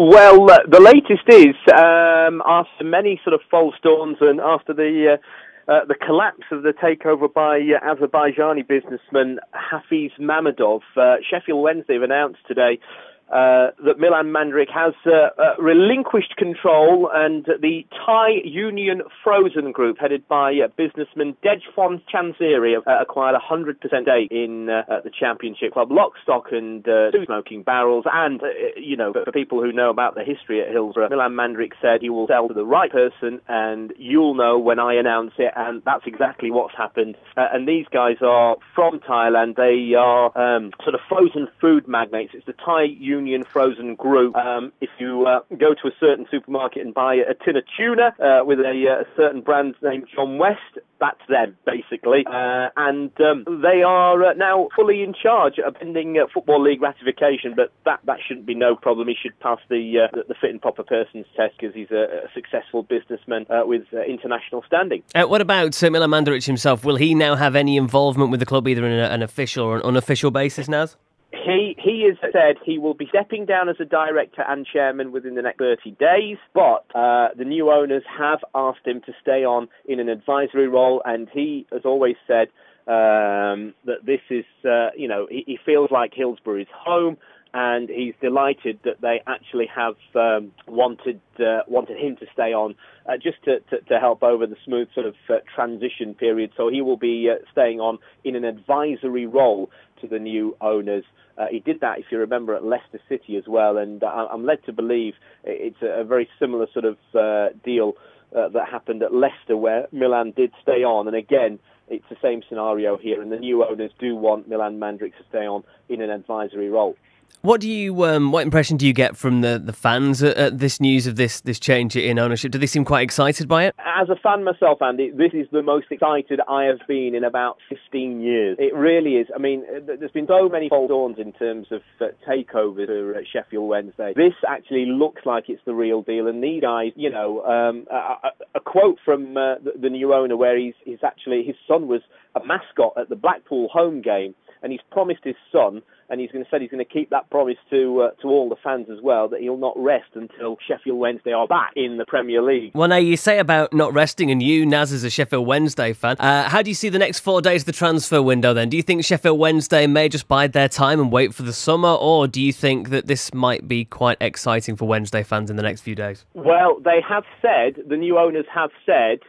Well, the latest is, after many sort of false dawns and after the collapse of the takeover by Azerbaijani businessman Hafiz Mammadov, Sheffield Wednesday have announced today that Milan Mandaric has relinquished control, and the Thai Union Frozen Group, headed by businessman Dejphon Chansiri, acquired 100% stake in the Championship club. Lock, stock and two smoking barrels. And, for people who know about the history at Hillsborough, Milan Mandaric said he will sell to the right person, and you'll know when I announce it, and that's exactly what's happened. And these guys are from Thailand. They are sort of frozen food magnates. It's the Thai Union Frozen Group. If you go to a certain supermarket and buy a tin of tuna with a certain brand named John West, that's them, basically. And they are now fully in charge, pending Football League ratification, but that shouldn't be no problem. He should pass the fit and proper persons test because he's a successful businessman with international standing. What about Milan Mandaric himself? Will he now have any involvement with the club, either in an official or an unofficial basis, Naz? He has said he will be stepping down as a director and chairman within the next 30 days, but the new owners have asked him to stay on in an advisory role, and he has always said that this is, he feels like Hillsborough is home, and he's delighted that they actually have wanted him to stay on just to help over the smooth sort of transition period. So he will be staying on in an advisory role to the new owners. He did that, if you remember, at Leicester City as well, and I'm led to believe it's a very similar sort of deal that happened at Leicester, where Milan did stay on, and again, it's the same scenario here, and the new owners do want Milan Mandaric to stay on in an advisory role. What impression do you get from the fans at this news of this change in ownership? Do they seem quite excited by it? As a fan myself, Andy, this is the most excited I have been in about 15 years. It really is. I mean, there's been so many false dawns in terms of takeovers for Sheffield Wednesday. This actually looks like it's the real deal, and these guys, a quote from the new owner where his son was a mascot at the Blackpool home game, and he's promised his son, and he's going to keep that promise to all the fans as well, that he'll not rest until Sheffield Wednesday are back in the Premier League. Well, now you say about not resting, and you, Naz, as a Sheffield Wednesday fan, how do you see the next 4 days of the transfer window then? Do you think Sheffield Wednesday may just bide their time and wait for the summer, or do you think that this might be quite exciting for Wednesday fans in the next few days? Well, the new owners have said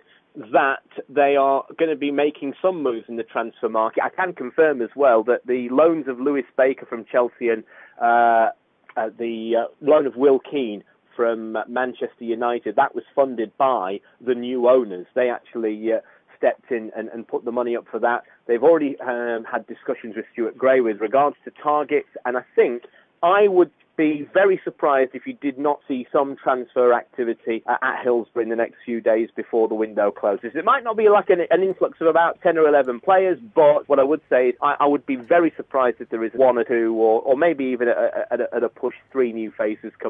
that they are going to be making some moves in the transfer market. I can confirm as well that the loans of Lewis Baker from Chelsea and the loan of Will Keane from Manchester United, that was funded by the new owners. They actually stepped in and put the money up for that. They've already had discussions with Stuart Gray with regards to targets, and I think I would be very surprised if you did not see some transfer activity at Hillsborough in the next few days before the window closes. It might not be like an influx of about 10 or 11 players, but what I would say is I would be very surprised if there is one or two, or maybe even at a push 3 new faces coming.